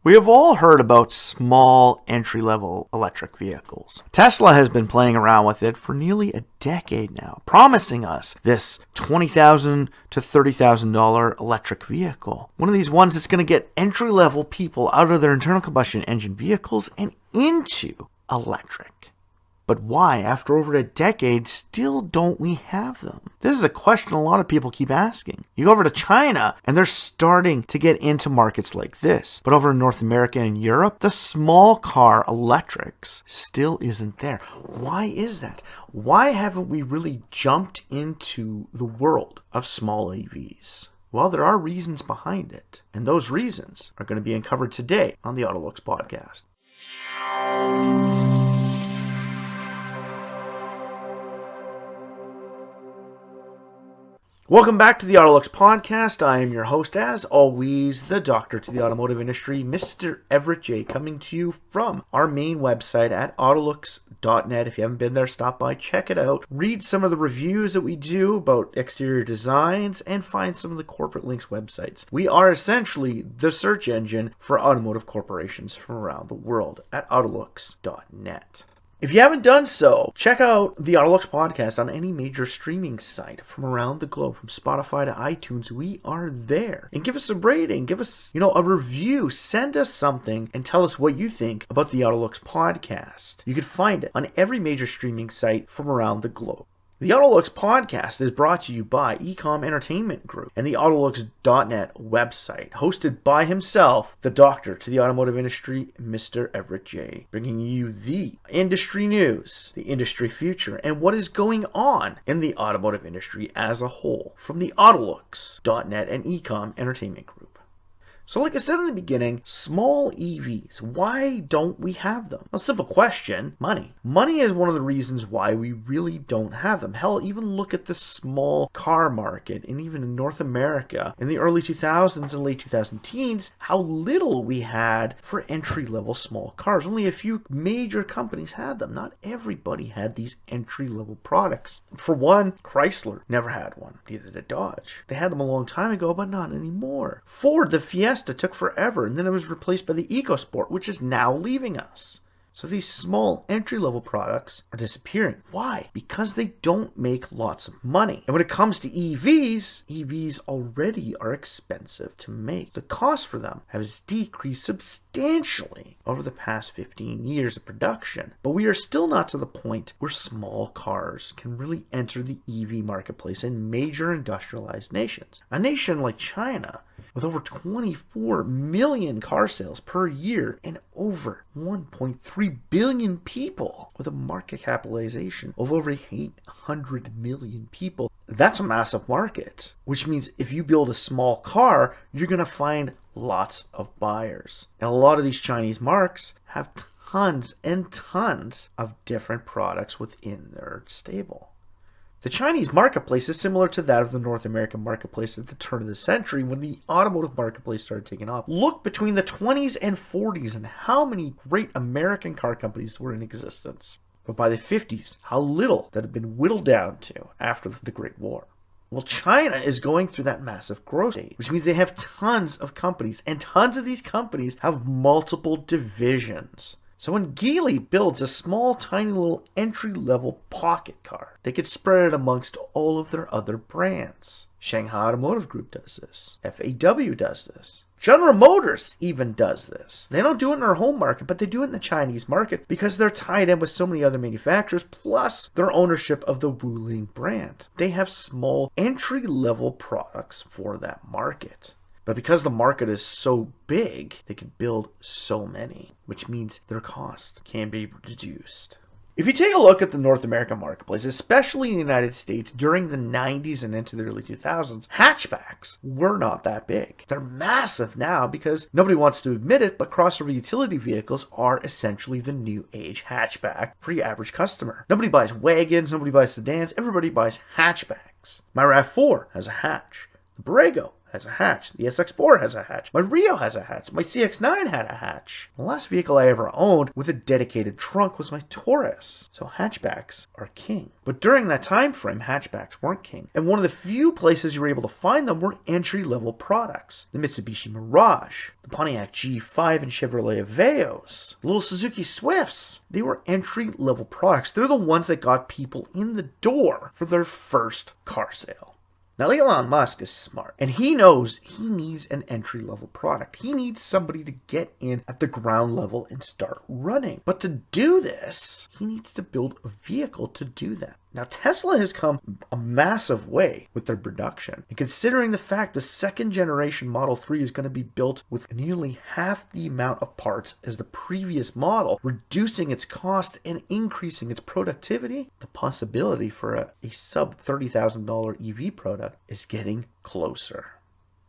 We have all heard about small entry-level electric vehicles. Tesla has been playing around with it for nearly a decade now, promising us this $20,000 to $30,000 electric vehicle. One of these ones that's going to get entry-level people out of their internal combustion engine vehicles and into electric. But why, after over a decade, still don't we have them? This is a question a lot of people keep asking. You go over to China, and they're starting to get into markets like this. But over in North America and Europe, the small car electrics still isn't there. Why is that? Why haven't we really jumped into the world of small EVs? Well, there are reasons behind it. And those reasons are going to be uncovered today on the AutoLooks podcast. Welcome back to the AutoLooks podcast. I am your host, as always, the doctor to the automotive industry, Mr. Everett J, coming to you from our main website at AutoLooks.net. If you haven't been there, stop by, check it out, read some of the reviews that we do about exterior designs, and find some of the corporate links websites. We are essentially the search engine for automotive corporations from around the world at AutoLooks.net. If you haven't done so, check out the AutoLooks podcast on any major streaming site from around the globe, from Spotify to iTunes. We are there. And give us a rating, give us, a review, send us something, and tell us what you think about the AutoLooks podcast. You can find it on every major streaming site from around the globe. The AutoLooks podcast is brought to you by Ecom Entertainment Group and the AutoLooks.net website, hosted by himself, the doctor to the automotive industry, Mr. Everett J, bringing you the industry news, the industry future, and what is going on in the automotive industry as a whole from the AutoLooks.net and Ecom Entertainment Group. So like I said in the beginning, small EVs, why don't we have them? A simple question, money. Money is one of the reasons why we really don't have them. Hell, even look at the small car market, and even in North America, in the early 2000s and late 2010s, how little we had for entry-level small cars. Only a few major companies had them. Not everybody had these entry-level products. For one, Chrysler never had one. Neither did Dodge. They had them a long time ago, but not anymore. Ford, the Fiesta, took forever, and then it was replaced by the EcoSport, which is now leaving us. So these small entry-level products are disappearing. Why? Because they don't make lots of money. And when it comes to EVs already are expensive to make. The cost for them has decreased substantially over the past 15 years of production. But we are still not to the point where small cars can really enter the EV marketplace in major industrialized nations. A nation like China, with over 24 million car sales per year and over 1.3 billion people, with a market capitalization of over 800 million people. That's a massive market, which means if you build a small car, you're going to find lots of buyers. And a lot of these Chinese marques have tons and tons of different products within their stable. The Chinese marketplace is similar to that of the North American marketplace at the turn of the century when the automotive marketplace started taking off. Look between the 20s and 40s and how many great American car companies were in existence. But by the 50s, how little that had been whittled down to after the Great War. Well, China is going through that massive growth stage, which means they have tons of companies, and tons of these companies have multiple divisions. So when Geely builds a small, tiny little entry-level pocket car, they could spread it amongst all of their other brands. Shanghai Automotive Group does this. FAW does this. General Motors even does this. They don't do it in their home market, but they do it in the Chinese market because they're tied in with so many other manufacturers, plus their ownership of the Wuling brand. They have small, entry-level products for that market. But because the market is so big, they can build so many, which means their cost can be reduced. If you take a look at the North American marketplace, especially in the United States during the 90s and into the early 2000s, hatchbacks were not that big. They're massive now because nobody wants to admit it, but crossover utility vehicles are essentially the new age hatchback for your average customer. Nobody buys wagons, nobody buys sedans, everybody buys hatchbacks. My RAV4 has a hatch. The Borrego has a hatch. The SX4 has a hatch. My Rio has a hatch. My CX-9 had a hatch. The last vehicle I ever owned with a dedicated trunk was my Taurus. So hatchbacks are king. But during that time frame, hatchbacks weren't king. And one of the few places you were able to find them were entry-level products. The Mitsubishi Mirage, the Pontiac G5 and Chevrolet Aveos, the little Suzuki Swifts. They were entry-level products. They're the ones that got people in the door for their first car sale. Now, Elon Musk is smart, and he knows he needs an entry-level product. He needs somebody to get in at the ground level and start running. But to do this, he needs to build a vehicle to do that. Now, Tesla has come a massive way with their production. And considering the fact the second generation Model 3 is going to be built with nearly half the amount of parts as the previous model, reducing its cost and increasing its productivity, the possibility for a sub $30,000 EV product is getting closer.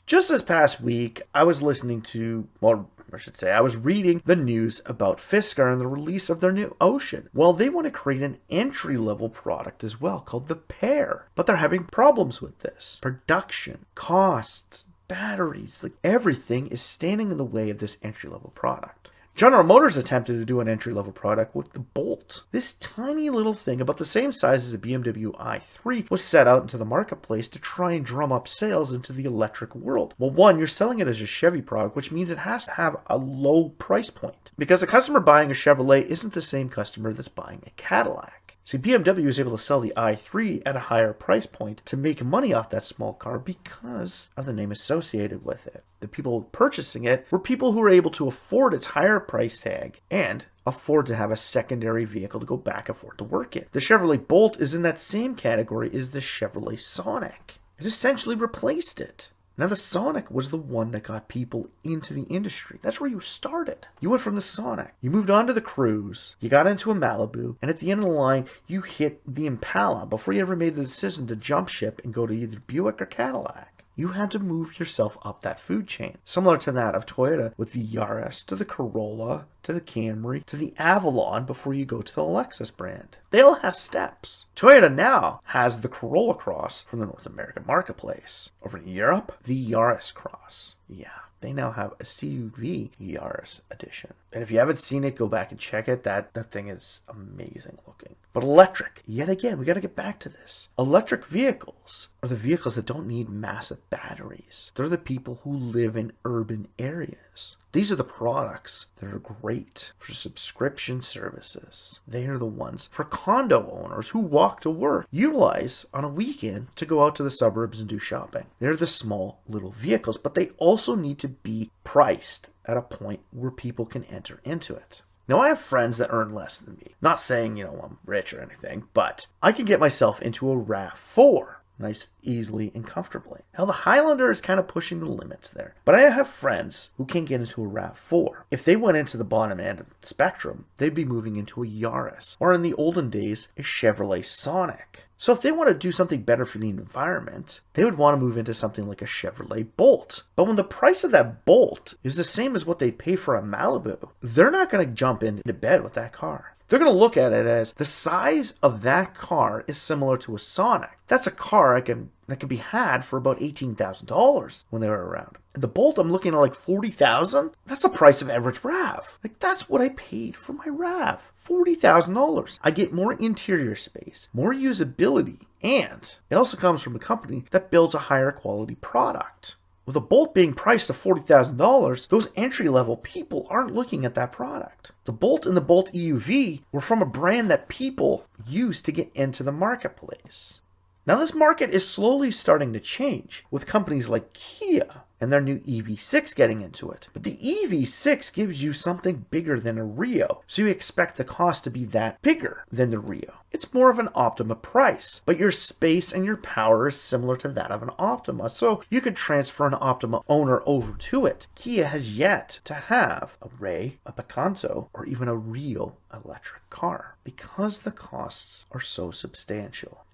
Just this past week, I was listening to, I was reading the news about Fisker and the release of their new Ocean. Well, they want to create an entry-level product as well called the Pear. But they're having problems with this. Production, costs, batteries, everything is standing in the way of this entry-level product. General Motors attempted to do an entry-level product with the Bolt. This tiny little thing, about the same size as a BMW i3, was set out into the marketplace to try and drum up sales into the electric world. Well, one, you're selling it as a Chevy product, which means it has to have a low price point. Because a customer buying a Chevrolet isn't the same customer that's buying a Cadillac. See, BMW is able to sell the i3 at a higher price point to make money off that small car because of the name associated with it. The people purchasing it were people who were able to afford its higher price tag and afford to have a secondary vehicle to go back and forth to work in. The Chevrolet Bolt is in that same category as the Chevrolet Sonic. It essentially replaced it. Now, the Sonic was the one that got people into the industry. That's where you started. You went from the Sonic, you moved on to the Cruze, you got into a Malibu, and at the end of the line, you hit the Impala before you ever made the decision to jump ship and go to either Buick or Cadillac. You had to move yourself up that food chain. Similar to that of Toyota with the Yaris, to the Corolla, to the Camry, to the Avalon before you go to the Lexus brand. They all have steps. Toyota now has the Corolla Cross from the North American marketplace. Over in Europe, the Yaris Cross. Yeah. They now have a CUV Yaris edition. And if you haven't seen it, go back and check it. That thing is amazing looking. But electric, yet again, we got to get back to this. Electric vehicles are the vehicles that don't need massive batteries. They're the people who live in urban areas. These are the products that are great for subscription services. They are the ones for condo owners who walk to work, utilize on a weekend to go out to the suburbs and do shopping. They're the small little vehicles, but they also need to be priced at a point where people can enter into it. Now, I have friends that earn less than me. Not saying, I'm rich or anything, but I can get myself into a RAV4. Nice, easily, and comfortably. Now, the Highlander is kind of pushing the limits there. But I have friends who can get into a RAV4. If they went into the bottom end of the spectrum, they'd be moving into a Yaris. Or in the olden days, a Chevrolet Sonic. So if they want to do something better for the environment, they would want to move into something like a Chevrolet Bolt. But when the price of that Bolt is the same as what they pay for a Malibu, they're not going to jump into bed with that car. They're going to look at it as the size of that car is similar to a Sonic. That's a car that can be had for about $18,000 when they were around. And the Bolt, I'm looking at like $40,000. That's the price of average RAV. That's what I paid for my RAV. $40,000. I get more interior space, more usability, and it also comes from a company that builds a higher quality product. With a Bolt being priced at $40,000, those entry-level people aren't looking at that product. The Bolt and the Bolt EUV were from a brand that people used to get into the marketplace. Now, this market is slowly starting to change with companies like Kia and their new EV6 getting into it. But the EV6 gives you something bigger than a Rio, so you expect the cost to be that bigger than the Rio. It's more of an Optima price, but your space and your power is similar to that of an Optima, so you could transfer an Optima owner over to it. Kia has yet to have a Ray, a Picanto, or even a Rio electric car because the costs are so substantial.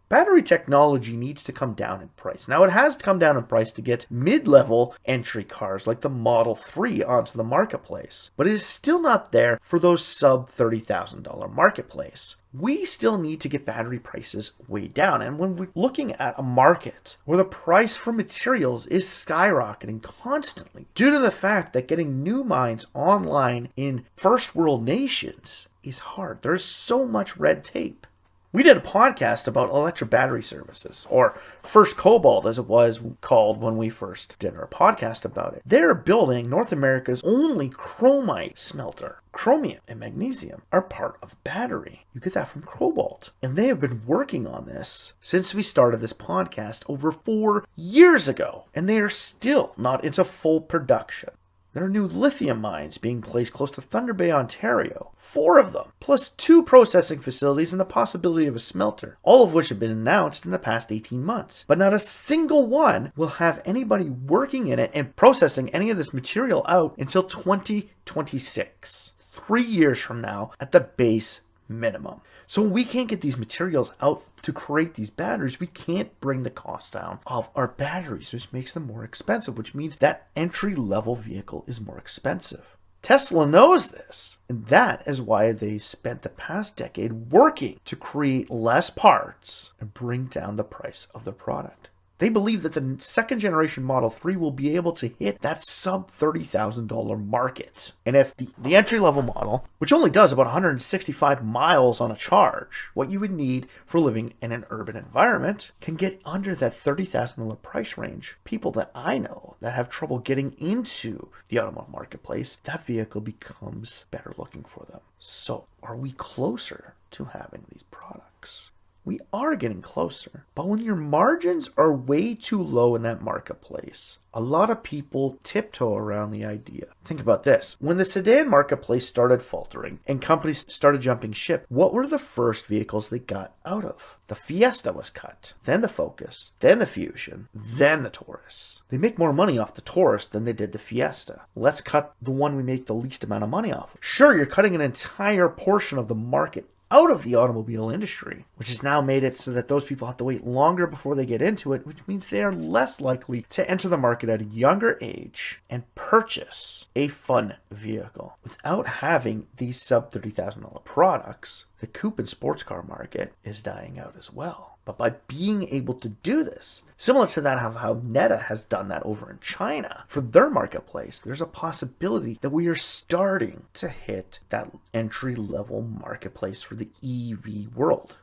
Battery technology needs to come down in price. Now, it has come down in price to get mid-level entry cars like the Model 3 onto the marketplace, but it is still not there for those sub-$30,000 marketplace. We still need to get battery prices way down. And when we're looking at a market where the price for materials is skyrocketing constantly due to the fact that getting new mines online in first world nations is hard, there's so much red tape. We did a podcast about electric battery services, or First Cobalt as it was called when we first did our podcast about it. They're building North America's only chromite smelter. Chromium and magnesium are part of battery. You get that from cobalt. And they have been working on this since we started this podcast over 4 years ago. And they are still not into full production. There are new lithium mines being placed close to Thunder Bay, Ontario. 4 of them, plus 2 processing facilities and the possibility of a smelter, all of which have been announced in the past 18 months. But not a single one will have anybody working in it and processing any of this material out until 2026. 3 years from now at the base minimum. So when we can't get these materials out to create these batteries, we can't bring the cost down of our batteries, which makes them more expensive, which means that entry-level vehicle is more expensive. Tesla knows this, and that is why they spent the past decade working to create less parts and bring down the price of their product. They believe that the second generation Model 3 will be able to hit that sub $30,000 market. And if the entry level model, which only does about 165 miles on a charge, what you would need for living in an urban environment, can get under that $30,000 price range, people that I know that have trouble getting into the automotive marketplace, that vehicle becomes better looking for them. So are we closer to having these products? We are getting closer, but when your margins are way too low in that marketplace, a lot of people tiptoe around the idea. Think about this. When the sedan marketplace started faltering and companies started jumping ship, what were the first vehicles they got out of? The Fiesta was cut, then the Focus, then the Fusion, then the Taurus. They make more money off the Taurus than they did the Fiesta. Let's cut the one we make the least amount of money off of. Sure, you're cutting an entire portion of the market out of the automobile industry, which has now made it so that those people have to wait longer before they get into it, which means they are less likely to enter the market at a younger age and purchase a fun vehicle. Without having these sub $30,000 products, the coupe and sports car market is dying out as well. But by being able to do this, similar to that of how Neta has done that over in China for their marketplace, there's a possibility that we are starting to hit that entry-level marketplace for the EV world.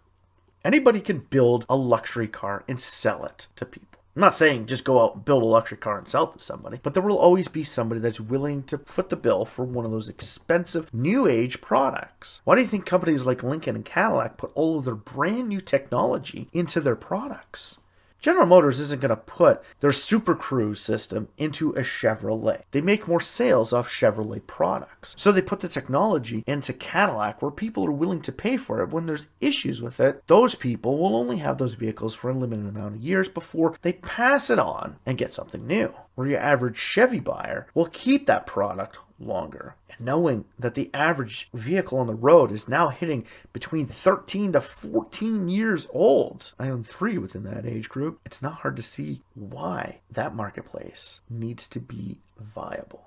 Anybody can build a luxury car and sell it to people. I'm not saying just go out and build a luxury car and sell it to somebody, but there will always be somebody that's willing to foot the bill for one of those expensive new age products. Why do you think companies like Lincoln and Cadillac put all of their brand new technology into their products? General Motors isn't going to put their Super Cruise system into a Chevrolet. They make more sales off Chevrolet products. So they put the technology into Cadillac where people are willing to pay for it. When there's issues with it, those people will only have those vehicles for a limited amount of years before they pass it on and get something new. Where your average Chevy buyer will keep that product longer. And knowing that the average vehicle on the road is now hitting between 13 to 14 years old, I own 3 within that age group, it's not hard to see why that marketplace needs to be viable.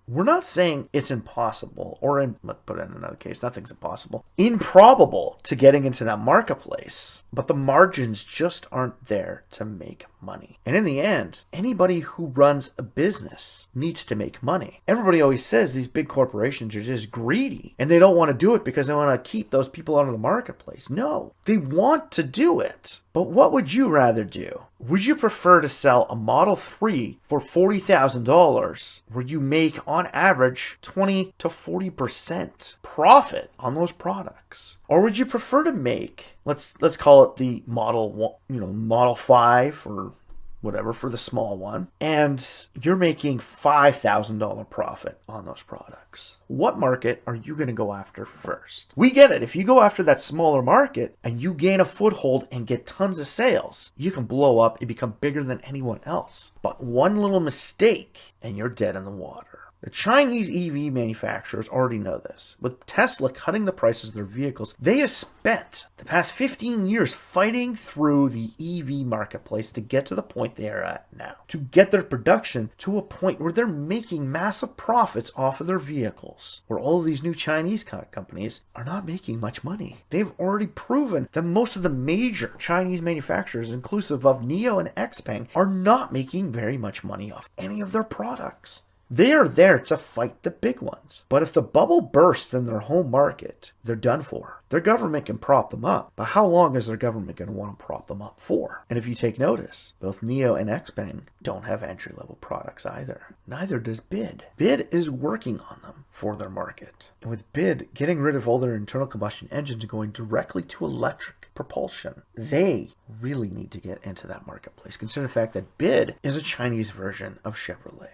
We're not saying it's impossible, or let's put it in another case, nothing's impossible, improbable to getting into that marketplace, but the margins just aren't there to make money. And in the end, anybody who runs a business needs to make money. Everybody always says these big corporations are just greedy, and they don't want to do it because they want to keep those people out of the marketplace. No, they want to do it. But what would you rather do? Would you prefer to sell a Model 3 for $40,000 where you make on average 20 to 40% profit on those products? Or would you prefer to make, let's call it the Model 5 or whatever for the small one, and you're making $5,000 profit on those products? What market are you going to go after first? We get it. If you go after that smaller market and you gain a foothold and get tons of sales, you can blow up and become bigger than anyone else. But one little mistake and you're dead in the water. The Chinese EV manufacturers already know this. With Tesla cutting the prices of their vehicles, they have spent the past 15 years fighting through the EV marketplace to get to the point they are at now. To get their production to a point where they're making massive profits off of their vehicles. Where all of these new Chinese companies are not making much money. They've already proven that most of the major Chinese manufacturers, inclusive of NIO and XPeng, are not making very much money off any of their products. They are there to fight the big ones. But if the bubble bursts in their home market, they're done for. Their government can prop them up, but how long is their government going to want to prop them up for? And if you take notice, both NIO and XPeng don't have entry-level products either. Neither does BID. BID is working on them for their market. And with BID getting rid of all their internal combustion engines and going directly to electric propulsion, they really need to get into that marketplace. Consider the fact that BID is a Chinese version of Chevrolet.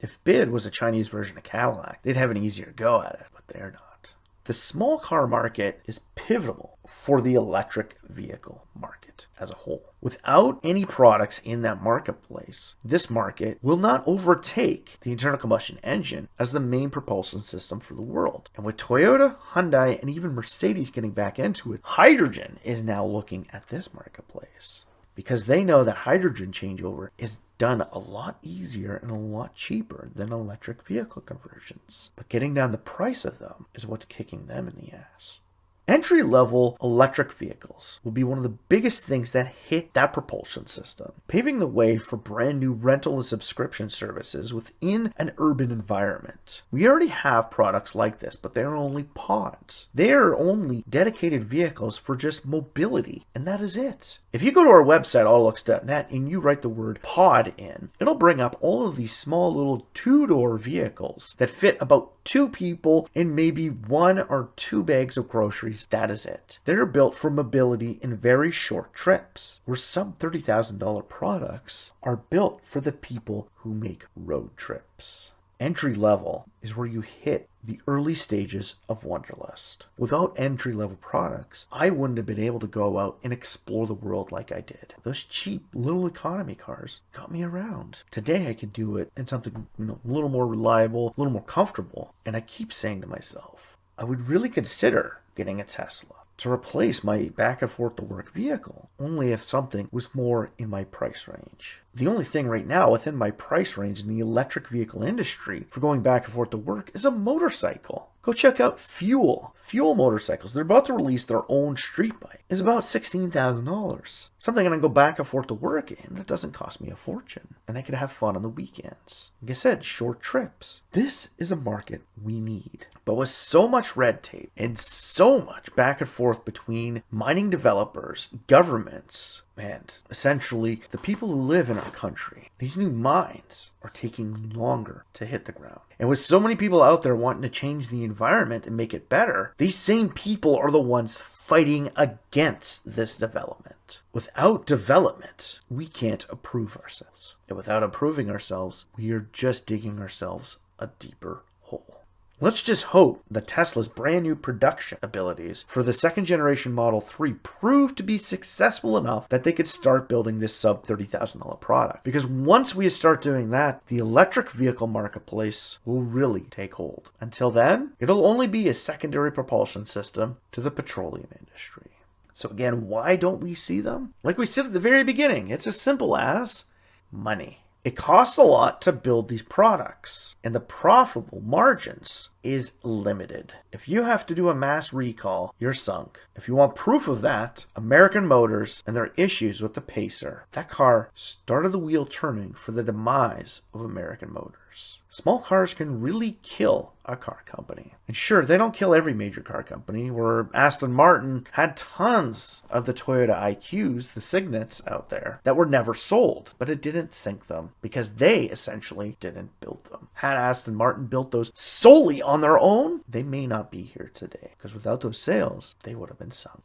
If BID was a Chinese version of Cadillac, they'd have an easier go at it, but they're not. The small car market is pivotal for the electric vehicle market as a whole. Without any products in that marketplace, this market will not overtake the internal combustion engine as the main propulsion system for the world. And with Toyota, Hyundai, and even Mercedes getting back into it, hydrogen is now looking at this marketplace. Because they know that hydrogen changeover is done a lot easier and a lot cheaper than electric vehicle conversions. But getting down the price of them is what's kicking them in the ass. Entry-level electric vehicles will be one of the biggest things that hit that propulsion system, paving the way for brand new rental and subscription services within an urban environment. We already have products like this, but they're only pods. They're only dedicated vehicles for just mobility, and that is it. If you go to our website, AutoLooks.net, and you write the word pod in, it'll bring up all of these small little two-door vehicles that fit about 2 people and maybe 1 or 2 bags of groceries. That is it. They're built for mobility in very short trips, where sub $30,000 products are built for the people who make road trips. Entry level is where you hit the early stages of Wanderlust. Without entry-level products, I wouldn't have been able to go out and explore the world like I did. Those cheap little economy cars got me around. Today I can do it in something a little more reliable, a little more comfortable. And I keep saying to myself, I would really consider getting a Tesla to replace my back and forth to work vehicle, only if something was more in my price range. The only thing right now within my price range in the electric vehicle industry for going back and forth to work is a motorcycle. Go check out Fuel motorcycles. They're about to release their own street bike. It's about $16,000. Something I can go back and forth to work in that doesn't cost me a fortune. And I can have fun on the weekends. Like I said, short trips. This is a market we need. But with so much red tape and so much back and forth between mining developers, governments, and essentially the people who live in our country, these new mines are taking longer to hit the ground. And with so many people out there wanting to change the environment and make it better, these same people are the ones fighting against this development. Without development, we can't improve ourselves. And without improving ourselves, we are just digging ourselves a deeper hole. Let's just hope that Tesla's brand new production abilities for the second generation Model 3 prove to be successful enough that they could start building this sub $30,000 product. Because once we start doing that, the electric vehicle marketplace will really take hold. Until then, it'll only be a secondary propulsion system to the petroleum industry. So again, why don't we see them? Like we said at the very beginning, it's as simple as money. It costs a lot to build these products, and the profitable margins is limited. If you have to do a mass recall, you're sunk. If you want proof of that, American Motors and their issues with the Pacer, that car started the wheel turning for the demise of American Motors. Small cars can really kill a car company. And sure, they don't kill every major car company, where Aston Martin had tons of the Toyota IQs, the Signets out there, that were never sold, but it didn't sink them because they essentially didn't build them. Had Aston Martin built those solely on their own, they may not be here today, because without those sales, they would have been sunk.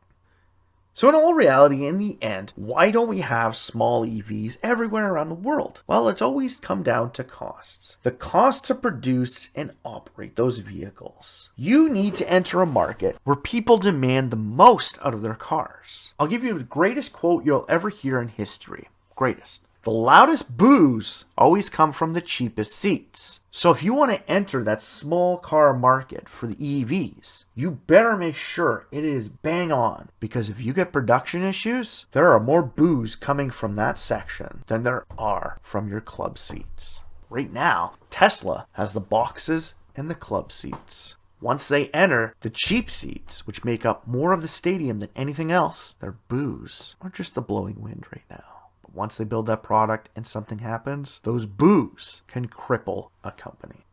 So in all reality, in the end, why don't we have small EVs everywhere around the world? Well, it's always come down to costs. The cost to produce and operate those vehicles. You need to enter a market where people demand the most out of their cars. I'll give you the greatest quote you'll ever hear in history. Greatest. the loudest boos always come from the cheapest seats. So if you want to enter that small car market for the EVs, you better make sure it is bang on, because if you get production issues, there are more boos coming from that section than there are from your club seats. Right now, Tesla has the boxes and the club seats. Once they enter the cheap seats, which make up more of the stadium than anything else, their boos are just the blowing wind right now. But once they build that product and something happens, those boos can cripple a company.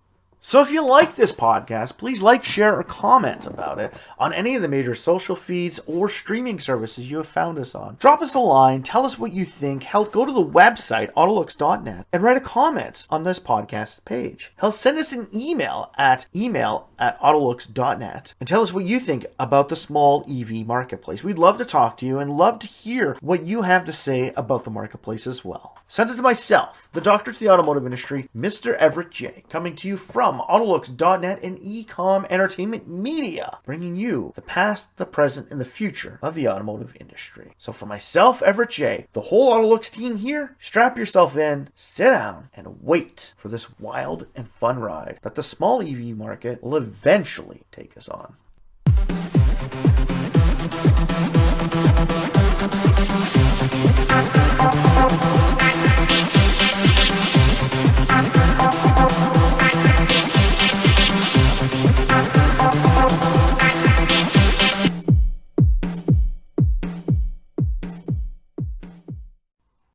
So if you like this podcast, please like, share, or comment about it on any of the major social feeds or streaming services you have found us on. Drop us a line, tell us what you think. Hell, go to the website, AutoLooks.net, and write a comment on this podcast page. Hell, send us an email at AutoLooks.net and tell us what you think about the small EV marketplace. We'd love to talk to you and love to hear what you have to say about the marketplace as well. Send it to myself, the doctor to the automotive industry, Mr. Everett J, coming to you from AutoLooks.net and Ecom Entertainment Media, bringing you the past, the present, and the future of the automotive industry. So for myself, Everett J, the whole AutoLooks team here, strap yourself in, sit down, and wait for this wild and fun ride that the small EV market will eventually take us on.